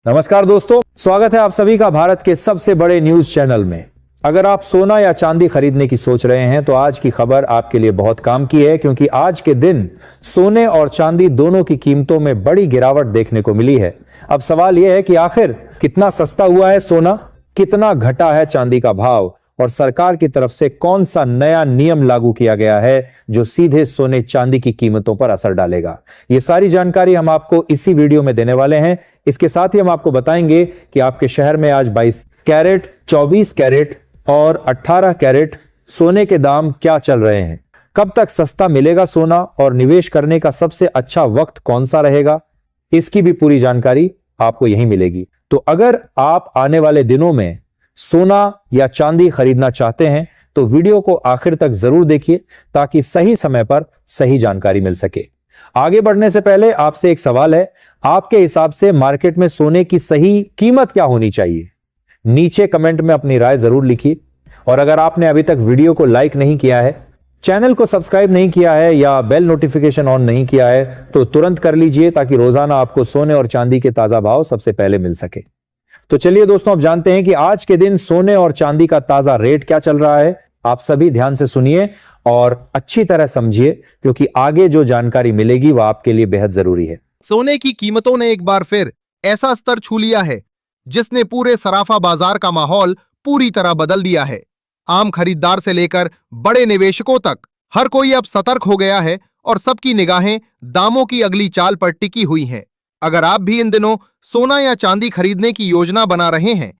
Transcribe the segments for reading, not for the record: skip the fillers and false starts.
नमस्कार दोस्तों, स्वागत है आप सभी का भारत के सबसे बड़े न्यूज चैनल में। अगर आप सोना या चांदी खरीदने की सोच रहे हैं तो आज की खबर आपके लिए बहुत काम की है, क्योंकि आज के दिन सोने और चांदी दोनों की कीमतों में बड़ी गिरावट देखने को मिली है। अब सवाल यह है कि आखिर कितना सस्ता हुआ है सोना, कितना घटा है चांदी का भाव और सरकार की तरफ से कौन सा नया नियम लागू किया गया है जो सीधे सोने चांदी की कीमतों पर असर डालेगा। ये सारी जानकारी हम आपको इसी वीडियो में देने वाले हैं। इसके साथ ही हम आपको बताएंगे कि आपके शहर में आज 22 कैरेट, 24 कैरेट और 18 कैरेट सोने के दाम क्या चल रहे हैं, कब तक सस्ता मिलेगा सोना और निवेश करने का सबसे अच्छा वक्त कौन सा रहेगा, इसकी भी पूरी जानकारी आपको यहीं मिलेगी। तो अगर आप आने वाले दिनों में सोना या चांदी खरीदना चाहते हैं तो वीडियो को आखिर तक जरूर देखिए ताकि सही समय पर सही जानकारी मिल सके। आगे बढ़ने से पहले आपसे एक सवाल है, आपके हिसाब से मार्केट में सोने की सही कीमत क्या होनी चाहिए? नीचे कमेंट में अपनी राय जरूर लिखिए। और अगर आपने अभी तक वीडियो को लाइक नहीं किया है, चैनल को सब्सक्राइब नहीं किया है या बेल नोटिफिकेशन ऑन नहीं किया है तो तुरंत कर लीजिए ताकि रोजाना आपको सोने और चांदी के ताजा भाव सबसे पहले मिल सके। तो चलिए दोस्तों, अब जानते हैं कि आज के दिन सोने और चांदी का ताजा रेट क्या चल रहा है। आप सभी ध्यान से सुनिए और अच्छी तरह समझिए, क्योंकि आगे जो जानकारी मिलेगी वह आपके लिए बेहद जरूरी है। सोने की कीमतों ने एक बार फिर ऐसा स्तर छू लिया है जिसने पूरे सराफा बाजार का माहौल पूरी तरह बदल दिया है। आम खरीदार से लेकर बड़े निवेशकों तक हर कोई अब सतर्क हो गया है और सबकी निगाहें दामों की अगली चाल पर टिकी हुई हैं। अगर आप भी इन दिनों सोना या चांदी खरीदने की योजना बना रहे हैं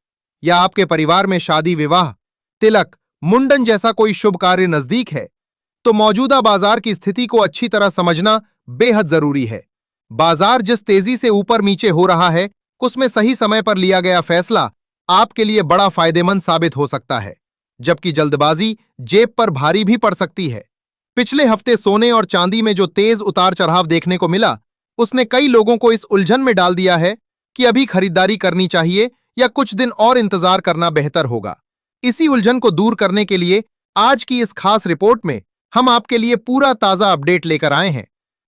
या आपके परिवार में शादी, विवाह, तिलक, मुंडन जैसा कोई शुभ कार्य नजदीक है, तो मौजूदा बाजार की स्थिति को अच्छी तरह समझना बेहद जरूरी है। बाजार जिस तेजी से ऊपर नीचे हो रहा है, उसमें सही समय पर लिया गया फैसला आपके लिए बड़ा फायदेमंद साबित हो सकता है, जबकि जल्दबाजी जेब पर भारी भी पड़ सकती है। पिछले हफ्ते सोने और चांदी में जो तेज उतार चढ़ाव देखने को मिला, उसने कई लोगों को इस उलझन में डाल दिया है कि अभी खरीदारी करनी चाहिए या कुछ दिन और इंतजार करना बेहतर होगा। इसी उलझन को दूर करने के लिए आज की इस खास रिपोर्ट में हम आपके लिए पूरा ताजा अपडेट लेकर आए हैं,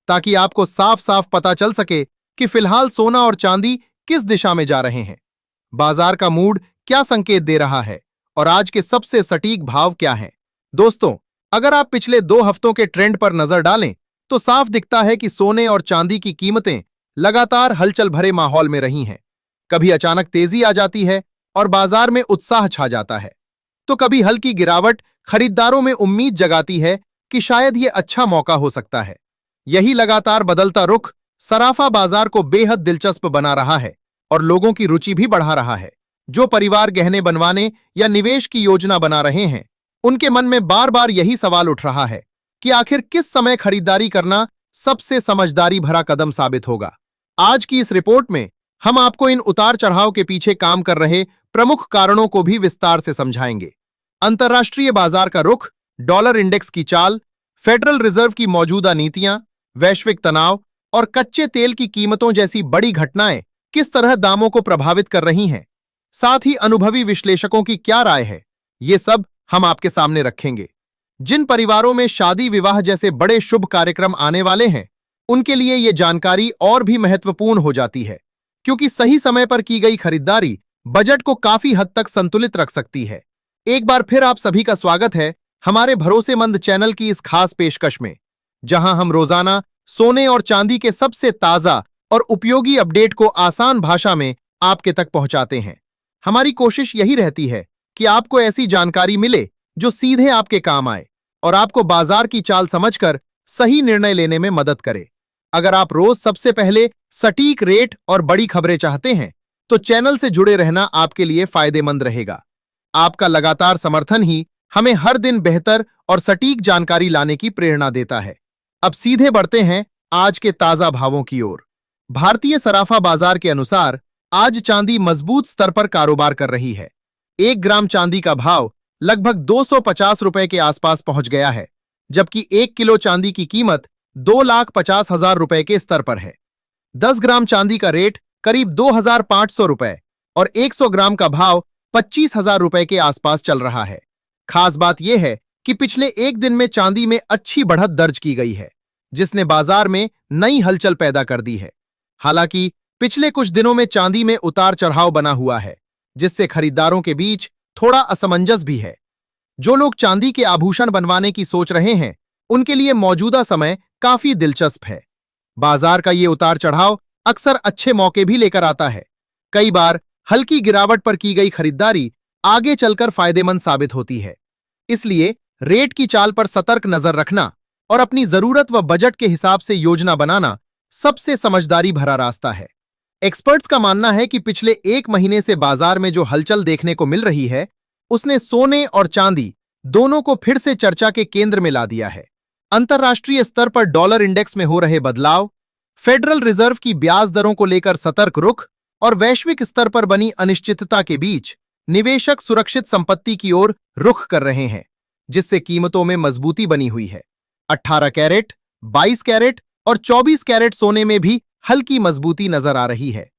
ताकि आपको साफ साफ पता चल सके कि फिलहाल सोना और चांदी किस दिशा में जा रहे हैं, बाजार का मूड क्या संकेत दे रहा है और आज के सबसे सटीक भाव क्या हैं। दोस्तों, अगर आप पिछले 2 हफ्तों के ट्रेंड पर नजर डालें तो साफ दिखता है कि सोने और चांदी की कीमतें लगातार हलचल भरे माहौल में रही हैं। कभी अचानक तेजी आ जाती है और बाजार में उत्साह छा जाता है, तो कभी हल्की गिरावट खरीदारों में उम्मीद जगाती है कि शायद ये अच्छा मौका हो सकता है। यही लगातार बदलता रुख सराफा बाजार को बेहद दिलचस्प बना रहा है और लोगों की रुचि भी बढ़ा रहा है। जो परिवार गहने बनवाने या निवेश की योजना बना रहे हैं, उनके मन में बार बार यही सवाल उठ रहा है कि आखिर किस समय खरीदारी करना सबसे समझदारी भरा कदम साबित होगा। आज की इस रिपोर्ट में हम आपको इन उतार चढ़ाव के पीछे काम कर रहे प्रमुख कारणों को भी विस्तार से समझाएंगे। अंतर्राष्ट्रीय बाजार का रुख, डॉलर इंडेक्स की चाल, फेडरल रिजर्व की मौजूदा नीतियां, वैश्विक तनाव और कच्चे तेल की कीमतों जैसी बड़ी घटनाएं किस तरह दामों को प्रभावित कर रही हैं। साथ ही अनुभवी विश्लेषकों की क्या राय है, ये सब हम आपके सामने रखेंगे। जिन परिवारों में शादी, विवाह जैसे बड़े शुभ कार्यक्रम आने वाले हैं, उनके लिए ये जानकारी और भी महत्वपूर्ण हो जाती है, क्योंकि सही समय पर की गई खरीदारी बजट को काफी हद तक संतुलित रख सकती है। एक बार फिर आप सभी का स्वागत है हमारे भरोसेमंद चैनल की इस खास पेशकश में, जहां हम रोजाना सोने और चांदी के सबसे ताजा और उपयोगी अपडेट को आसान भाषा में आपके तक पहुंचाते हैं। हमारी कोशिश यही रहती है कि आपको ऐसी जानकारी मिले जो सीधे आपके काम आए और आपको बाजार की चाल समझकर सही निर्णय लेने में मदद करे। अगर आप रोज सबसे पहले सटीक रेट और बड़ी खबरें चाहते हैं, तो चैनल से जुड़े रहना आपके लिए फायदेमंद रहेगा। आपका लगातार समर्थन ही हमें हर दिन बेहतर और सटीक जानकारी लाने की प्रेरणा देता है। अब सीधे बढ़ते हैं आज के ताजा भावों की ओर। भारतीय सराफा बाजार के अनुसार आज चांदी मजबूत स्तर पर कारोबार कर रही है। 1 ग्राम चांदी का भाव लगभग 250 रुपए के आसपास पहुंच गया है, जबकि 1 किलो चांदी की कीमत 2,50,000 रुपए के स्तर पर है। 10 ग्राम चांदी का रेट करीब 2,500 रुपए और 100 ग्राम का भाव 25,000 रुपए के आसपास चल रहा है। खास बात यह है कि पिछले एक दिन में चांदी में अच्छी बढ़त दर्ज की गई है, जिसने बाजार में नई हलचल पैदा कर दी है। हालांकि पिछले कुछ दिनों में चांदी में उतार चढ़ाव बना हुआ है, जिससे खरीदारों के बीच थोड़ा असमंजस भी है। जो लोग चांदी के आभूषण बनवाने की सोच रहे हैं, उनके लिए मौजूदा समय काफी दिलचस्प है। बाजार का ये उतार चढ़ाव अक्सर अच्छे मौके भी लेकर आता है। कई बार हल्की गिरावट पर की गई खरीदारी आगे चलकर फायदेमंद साबित होती है। इसलिए रेट की चाल पर सतर्क नजर रखना और अपनी जरूरत व बजट के हिसाब से योजना बनाना सबसे समझदारी भरा रास्ता है। एक्सपर्ट्स का मानना है कि पिछले 1 महीने से बाजार में जो हलचल देखने को मिल रही है, उसने सोने और चांदी दोनों को फिर से चर्चा के केंद्र में ला दिया है। अंतर्राष्ट्रीय स्तर पर डॉलर इंडेक्स में हो रहे बदलाव, फेडरल रिजर्व की ब्याज दरों को लेकर सतर्क रुख और वैश्विक स्तर पर बनी अनिश्चितता के बीच निवेशक सुरक्षित संपत्ति की ओर रुख कर रहे हैं, जिससे कीमतों में मजबूती बनी हुई है। 18 कैरेट, 22 कैरेट और 24 कैरेट सोने में भी हल्की मजबूती नजर आ रही है।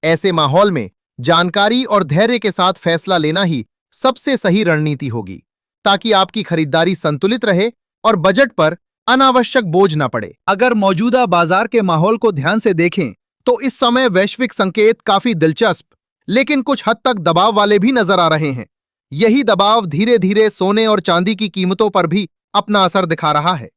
ऐसे माहौल में जानकारी और धैर्य के साथ फैसला लेना ही सबसे सही रणनीति होगी, ताकि आपकी खरीदारी संतुलित रहे और बजट पर अनावश्यक बोझ न पड़े। अगर मौजूदा बाजार के माहौल को ध्यान से देखें तो इस समय वैश्विक संकेत काफी दिलचस्प लेकिन कुछ हद तक दबाव वाले भी नजर आ रहे हैं। यही दबाव धीरे धीरे सोने और चांदी की कीमतों पर भी अपना असर दिखा रहा है।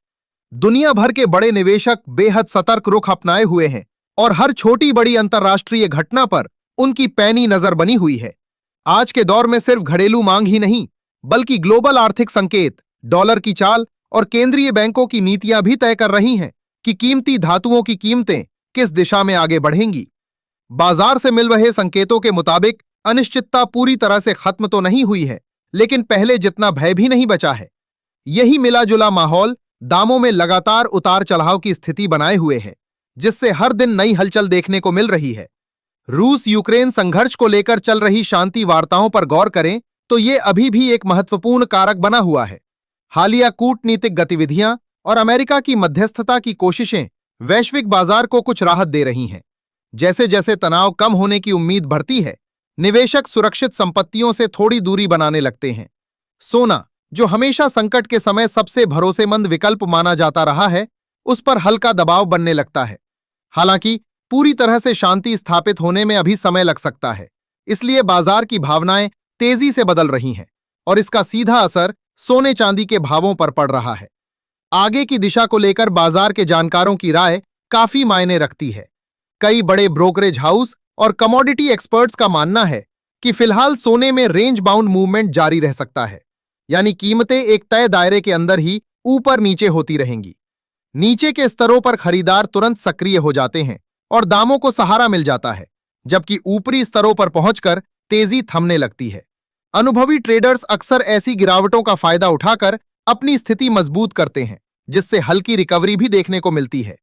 दुनिया भर के बड़े निवेशक बेहद सतर्क रुख अपनाए हुए हैं और हर छोटी बड़ी अंतर्राष्ट्रीय घटना पर उनकी पैनी नजर बनी हुई है। आज के दौर में सिर्फ घरेलू मांग ही नहीं, बल्कि ग्लोबल आर्थिक संकेत, डॉलर की चाल और केंद्रीय बैंकों की नीतियां भी तय कर रही हैं कि कीमती धातुओं की कीमतें किस दिशा में आगे बढ़ेंगी। बाजार से मिल रहे संकेतों के मुताबिक अनिश्चितता पूरी तरह से खत्म तो नहीं हुई है, लेकिन पहले जितना भय भी नहीं बचा है। यही मिला जुला माहौल दामों में लगातार उतार चढ़ाव की स्थिति बनाए हुए है, जिससे हर दिन नई हलचल देखने को मिल रही है। रूस यूक्रेन संघर्ष को लेकर चल रही शांति वार्ताओं पर गौर करें तो ये अभी भी एक महत्वपूर्ण कारक बना हुआ है। हालिया कूटनीतिक गतिविधियां और अमेरिका की मध्यस्थता की कोशिशें वैश्विक बाजार को कुछ राहत दे रही हैं। जैसे जैसे तनाव कम होने की उम्मीद बढ़ती है, निवेशक सुरक्षित संपत्तियों से थोड़ी दूरी बनाने लगते हैं। सोना, जो हमेशा संकट के समय सबसे भरोसेमंद विकल्प माना जाता रहा है, उस पर हल्का दबाव बनने लगता है। हालांकि पूरी तरह से शांति स्थापित होने में अभी समय लग सकता है, इसलिए बाजार की भावनाएं तेजी से बदल रही हैं और इसका सीधा असर सोने चांदी के भावों पर पड़ रहा है। आगे की दिशा को लेकर बाजार के जानकारों की राय काफी मायने रखती है। कई बड़े ब्रोकरेज हाउस और कमोडिटी एक्सपर्ट्स का मानना है कि फिलहाल सोने में रेंज बाउंड मूवमेंट जारी रह सकता है, यानी कीमतें एक तय दायरे के अंदर ही ऊपर नीचे होती रहेंगी। नीचे के स्तरों पर खरीदार तुरंत सक्रिय हो जाते हैं और दामों को सहारा मिल जाता है, जबकि ऊपरी स्तरों पर पहुंचकर तेजी थमने लगती है। अनुभवी ट्रेडर्स अक्सर ऐसी गिरावटों का फायदा उठाकर अपनी स्थिति मजबूत करते हैं, जिससे हल्की रिकवरी भी देखने को मिलती है।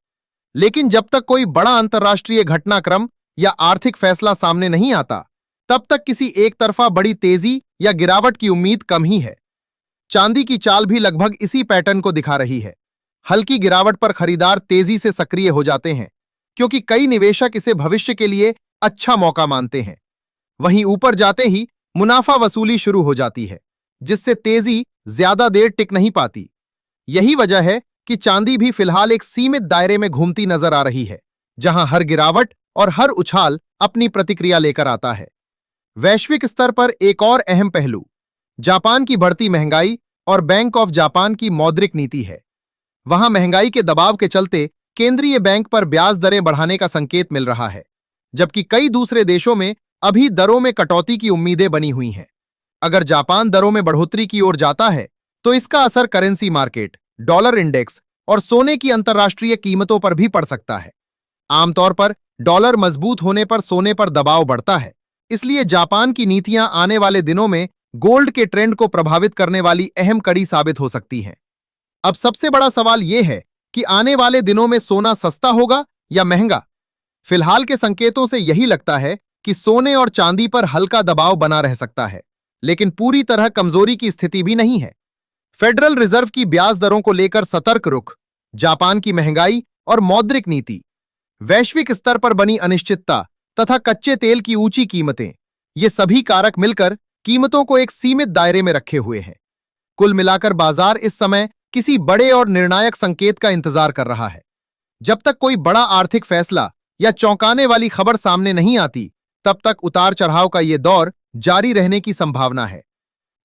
लेकिन जब तक कोई बड़ा अंतर्राष्ट्रीय घटनाक्रम या आर्थिक फैसला सामने नहीं आता, तब तक किसी एक तरफा बड़ी तेजी या गिरावट की उम्मीद कम ही है। चांदी की चाल भी लगभग इसी पैटर्न को दिखा रही है। हल्की गिरावट पर खरीदार तेजी से सक्रिय हो जाते हैं, क्योंकि कई निवेशक इसे भविष्य के लिए अच्छा मौका मानते हैं। वहीं ऊपर जाते ही मुनाफा वसूली शुरू हो जाती है, जिससे तेजी ज्यादा देर टिक नहीं पाती। यही वजह है कि चांदी भी फिलहाल एक सीमित दायरे में घूमती नजर आ रही है, जहां हर गिरावट और हर उछाल अपनी प्रतिक्रिया लेकर आता है। वैश्विक स्तर पर एक और अहम पहलू जापान की बढ़ती महंगाई और बैंक ऑफ जापान की मौद्रिक नीति है। वहां महंगाई के दबाव के चलते केंद्रीय बैंक पर ब्याज दरें बढ़ाने का संकेत मिल रहा है, जबकि कई दूसरे देशों में अभी दरों में कटौती की उम्मीदें बनी हुई हैं। अगर जापान दरों में बढ़ोतरी की ओर जाता है, तो इसका असर करेंसी मार्केट, डॉलर इंडेक्स और सोने की अंतर्राष्ट्रीय कीमतों पर भी पड़ सकता है। आमतौर पर डॉलर मजबूत होने पर सोने पर दबाव बढ़ता है, इसलिए जापान की नीतियां आने वाले दिनों में गोल्ड के ट्रेंड को प्रभावित करने वाली अहम कड़ी साबित हो सकती हैं। अब सबसे बड़ा सवाल यह है कि आने वाले दिनों में सोना सस्ता होगा या महंगा। फिलहाल के संकेतों से यही लगता है कि सोने और चांदी पर हल्का दबाव बना रह सकता है, लेकिन पूरी तरह कमजोरी की स्थिति भी नहीं है। फेडरल रिजर्व की ब्याज दरों को लेकर सतर्क रुख, जापान की महंगाई और मौद्रिक नीति, वैश्विक स्तर पर बनी अनिश्चितता तथा कच्चे तेल की ऊंची कीमतें, ये सभी कारक मिलकर कीमतों को एक सीमित दायरे में रखे हुए हैं। कुल मिलाकर बाजार इस समय किसी बड़े और निर्णायक संकेत का इंतजार कर रहा है। जब तक कोई बड़ा आर्थिक फैसला या चौंकाने वाली खबर सामने नहीं आती, तब तक उतार चढ़ाव का ये दौर जारी रहने की संभावना है।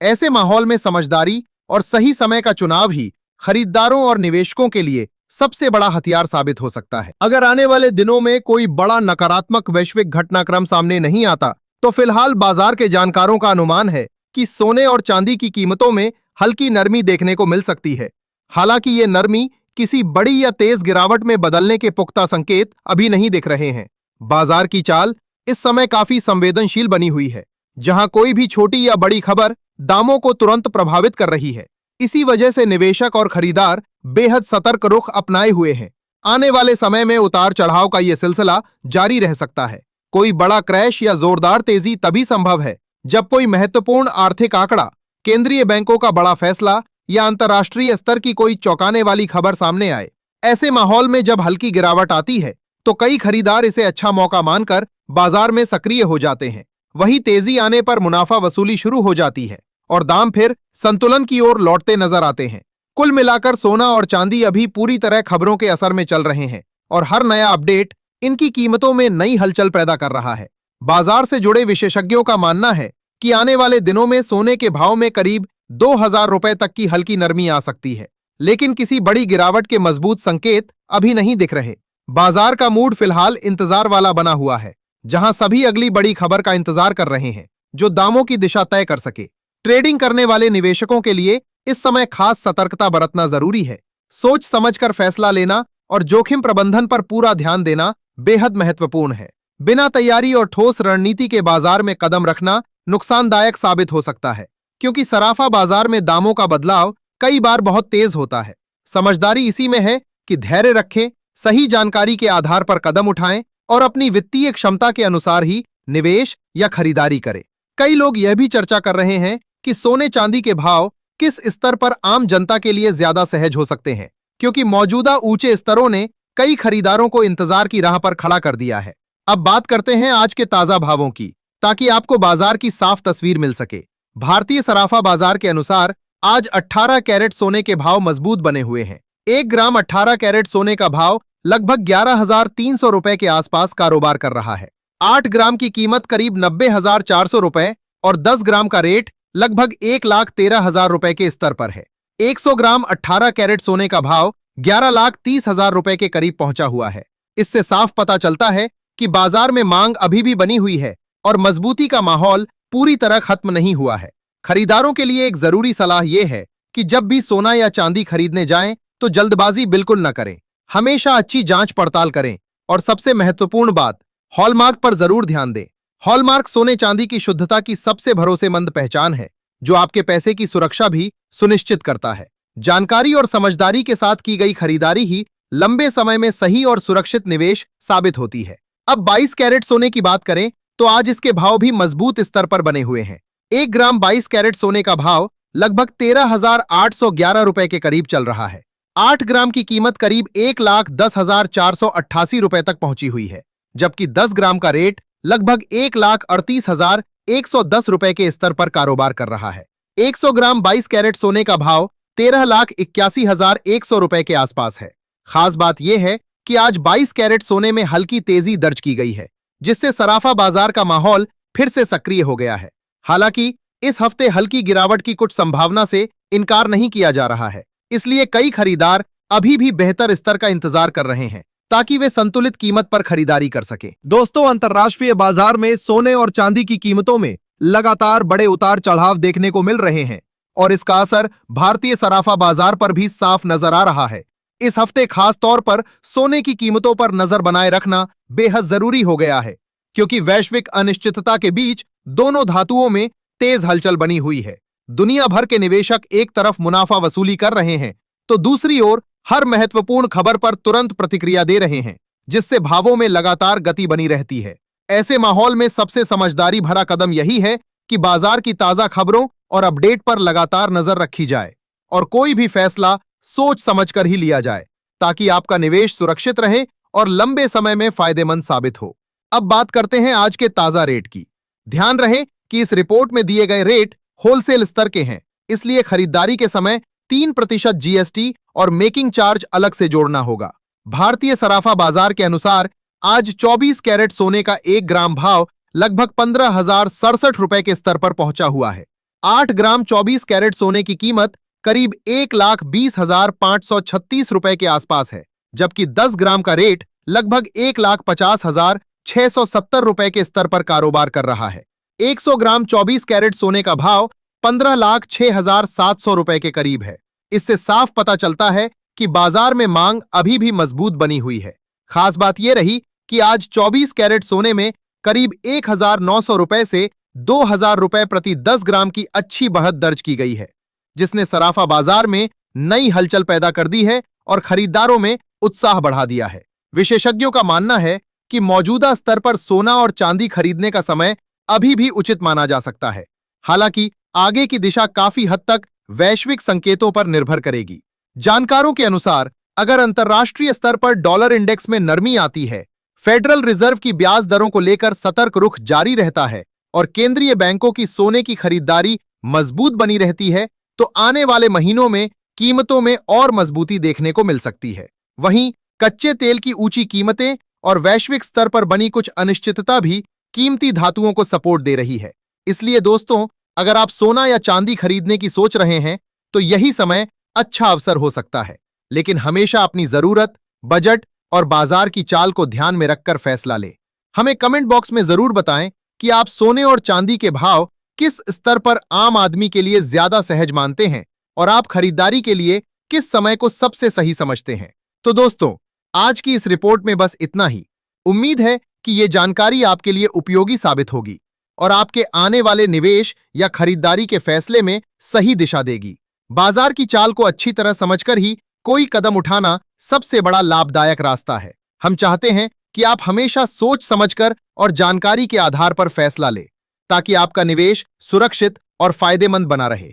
ऐसे माहौल में समझदारी और सही समय का चुनाव ही खरीदारों और निवेशकों के लिए सबसे बड़ा हथियार साबित हो सकता है। अगर आने वाले दिनों में कोई बड़ा नकारात्मक वैश्विक घटनाक्रम सामने नहीं आता, तो फिलहाल बाजार के जानकारों का अनुमान है कि सोने और चांदी की कीमतों में हल्की नरमी देखने को मिल सकती है। हालांकि ये नरमी किसी बड़ी या तेज गिरावट में बदलने के पुख्ता संकेत अभी नहीं दिख रहे हैं। बाजार की चाल इस समय काफी संवेदनशील बनी हुई है, जहां कोई भी छोटी या बड़ी खबर दामों को तुरंत प्रभावित कर रही है। इसी वजह से निवेशक और खरीदार बेहद सतर्क रुख अपनाए हुए हैं। आने वाले समय में उतार चढ़ाव का यह सिलसिला जारी रह सकता है। कोई बड़ा क्रैश या जोरदार तेजी तभी संभव है जब कोई महत्वपूर्ण आर्थिक आंकड़ा, केंद्रीय बैंकों का बड़ा फैसला या अंतर्राष्ट्रीय स्तर की कोई चौंकाने वाली खबर सामने आए। ऐसे माहौल में जब हल्की गिरावट आती है, तो कई खरीदार इसे अच्छा मौका मानकर बाजार में सक्रिय हो जाते हैं। वहीं तेजी आने पर मुनाफा वसूली शुरू हो जाती है और दाम फिर संतुलन की ओर लौटते नजर आते हैं। कुल मिलाकर सोना और चांदी अभी पूरी तरह खबरों के असर में चल रहे हैं और हर नया अपडेट इनकी कीमतों में नई हलचल पैदा कर रहा है। बाजार से जुड़े विशेषज्ञों का मानना है कि आने वाले दिनों में सोने के भाव में करीब 2000 रुपए तक की हल्की नरमी आ सकती है, लेकिन किसी बड़ी गिरावट के मजबूत संकेत अभी नहीं दिख रहे। बाजार का मूड फिलहाल इंतजार वाला बना हुआ है, जहां सभी अगली बड़ी खबर का इंतजार कर रहे हैं जो दामों की दिशा तय कर सके। ट्रेडिंग करने वाले निवेशकों के लिए इस समय खास सतर्कता बरतना जरूरी है। सोच समझकर फैसला लेना और जोखिम प्रबंधन पर पूरा ध्यान देना बेहद महत्वपूर्ण है। बिना तैयारी और ठोस रणनीति के बाजार में कदम रखना नुकसानदायक साबित हो सकता है, क्योंकि सराफा बाजार में दामों का बदलाव कई बार बहुत तेज होता है। समझदारी इसी में है कि धैर्य रखें, सही जानकारी के आधार पर कदम उठाएं और अपनी वित्तीय क्षमता के अनुसार ही निवेश या खरीदारी करें। कई लोग यह भी चर्चा कर रहे हैं कि सोने चांदी के भाव किस स्तर पर आम जनता के लिए ज्यादा सहज हो सकते हैं, क्योंकि मौजूदा ऊंचे स्तरों ने कई खरीदारों को इंतजार की राह पर खड़ा कर दिया है। अब बात करते हैं आज के ताजा भावों की, ताकि आपको बाजार की साफ तस्वीर मिल सके। भारतीय सराफा बाजार के अनुसार आज 18 कैरेट सोने के भाव मजबूत बने हुए हैं। 1 ग्राम 18 कैरेट सोने का भाव लगभग 11,300 रुपए के आसपास कारोबार कर रहा है। 8 ग्राम की कीमत करीब 90,400 रुपए और 10 ग्राम का रेट लगभग 1,13,000 रुपए के स्तर पर है। 100 ग्राम 18 कैरेट सोने का भाव 11,30,000 रुपए के करीब पहुंचा हुआ है। इससे साफ पता चलता है कि बाजार में मांग अभी भी बनी हुई है और मजबूती का माहौल पूरी तरह खत्म नहीं हुआ है। खरीदारों के लिए एक जरूरी सलाह यह है कि जब भी सोना या चांदी खरीदने जाएं तो जल्दबाजी बिल्कुल न करें। हमेशा अच्छी जांच पड़ताल करें और सबसे महत्वपूर्ण बात, हॉलमार्क पर जरूर ध्यान दें। हॉलमार्क सोने चांदी की शुद्धता की सबसे भरोसेमंद पहचान है, जो आपके पैसे की सुरक्षा भी सुनिश्चित करता है। जानकारी और समझदारी के साथ की गई खरीदारी ही लंबे समय में सही और सुरक्षित निवेश साबित होती है। अब 22 कैरेट सोने की बात करें तो आज इसके भाव भी मजबूत स्तर पर बने हुए हैं। 1 ग्राम 22 कैरेट सोने का भाव लगभग 13,811 रुपए के करीब चल रहा है। 8 ग्राम की कीमत करीब 1,10,488 रुपए तक पहुंची हुई है, जबकि 10 ग्राम का रेट लगभग 1,38,110 रुपए के स्तर पर कारोबार कर रहा है। 100 ग्राम 22 कैरेट सोने का भाव 13,81,100 रुपए के आसपास है। खास बात यह है कि आज 22 कैरेट सोने में हल्की तेजी दर्ज की गई है, जिससे सराफा बाजार का माहौल फिर से सक्रिय हो गया है। हालांकि इस हफ्ते हल्की गिरावट की कुछ संभावना से इनकार नहीं किया जा रहा है, इसलिए कई खरीदार अभी भी बेहतर स्तर का इंतजार कर रहे हैं ताकि वे संतुलित कीमत पर खरीदारी कर सके। दोस्तों, अंतर्राष्ट्रीय बाजार में सोने और चांदी की कीमतों में लगातार बड़े उतार चढ़ाव देखने को मिल रहे हैं और इसका असर भारतीय सराफा बाजार पर भी साफ नजर आ रहा है। इस हफ्ते खास तौर पर सोने की कीमतों पर नजर बनाए रखना बेहद जरूरी हो गया है, क्योंकि वैश्विक अनिश्चितता के बीच दोनों धातुओं में तेज हलचल बनी हुई है। दुनिया भर के निवेशक एक तरफ मुनाफा वसूली कर रहे हैं तो दूसरी ओर हर महत्वपूर्ण खबर पर तुरंत प्रतिक्रिया दे रहे हैं, जिससे भावों में लगातार गति बनी रहती है। ऐसे माहौल में सबसे समझदारी भरा कदम यही है कि बाजार की ताजा खबरों और अपडेट पर लगातार नजर रखी जाए और कोई भी फैसला सोच समझकर ही लिया जाए, ताकि आपका निवेश सुरक्षित रहे और लंबे समय में फायदेमंद साबित हो। अब बात करते हैं आज के ताजा रेट की। ध्यान रहे कि इस रिपोर्ट में दिए गए रेट होलसेल स्तर के हैं, इसलिए खरीदारी के समय 3% जीएसटी और मेकिंग चार्ज अलग से जोड़ना होगा। भारतीय सराफा बाजार के अनुसार आज 24 कैरेट सोने का 1 ग्राम भाव लगभग 15,067 रुपए के स्तर पर पहुंचा हुआ है। 8 ग्राम 24 कैरेट सोने की कीमत करीब 1,20,536 रुपए के आसपास है, जबकि 10 ग्राम का रेट लगभग 1,50,670 रुपए के स्तर पर कारोबार कर रहा है। 100 ग्राम 24 कैरेट सोने का भाव 15,06,700 रुपए के करीब है। इससे साफ पता चलता है कि बाजार में मांग अभी भी मजबूत बनी हुई है। खास बात यह रही कि आज 24 कैरेट सोने में करीब 1,900 रुपए से 2,000 रुपए प्रति 10 ग्राम की अच्छी बढ़त दर्ज की गई है, जिसने सराफा बाजार में नई हलचल पैदा कर दी है और खरीदारों में उत्साह बढ़ा दिया है। विशेषज्ञों का मानना है कि मौजूदा स्तर पर सोना और चांदी खरीदने का समय अभी भी उचित माना जा सकता है। हालांकि आगे की दिशा काफी हद तक वैश्विक संकेतों पर निर्भर करेगी। जानकारों के अनुसार अगर अंतर्राष्ट्रीय स्तर पर डॉलर इंडेक्स में नरमी आती है, फेडरल रिजर्व की ब्याज दरों को लेकर सतर्क रुख जारी रहता है और केंद्रीय बैंकों की सोने की खरीदारी मजबूत बनी रहती है, तो आने वाले महीनों में कीमतों में और मजबूती देखने को मिल सकती है। वहीं कच्चे तेल की ऊंची कीमतें और वैश्विक स्तर पर बनी कुछ अनिश्चितता भी कीमती धातुओं को सपोर्ट दे रही है। इसलिए दोस्तों, अगर आप सोना या चांदी खरीदने की सोच रहे हैं तो यही समय अच्छा अवसर हो सकता है, लेकिन हमेशा अपनी जरूरत, बजट और बाजार की चाल को ध्यान में रखकर फैसला लें। हमें कमेंट बॉक्स में जरूर बताएं कि आप सोने और चांदी के भाव किस स्तर पर आम आदमी के लिए ज्यादा सहज मानते हैं और आप खरीदारी के लिए किस समय को सबसे सही समझते हैं। तो दोस्तों, आज की इस रिपोर्ट में बस इतना ही। उम्मीद है कि ये जानकारी आपके लिए उपयोगी साबित होगी और आपके आने वाले निवेश या खरीदारी के फैसले में सही दिशा देगी। बाजार की चाल को अच्छी तरह समझकर ही कोई कदम उठाना सबसे बड़ा लाभदायक रास्ता है। हम चाहते हैं कि आप हमेशा सोच समझकर और जानकारी के आधार पर फैसला लें, ताकि आपका निवेश सुरक्षित और फायदेमंद बना रहे।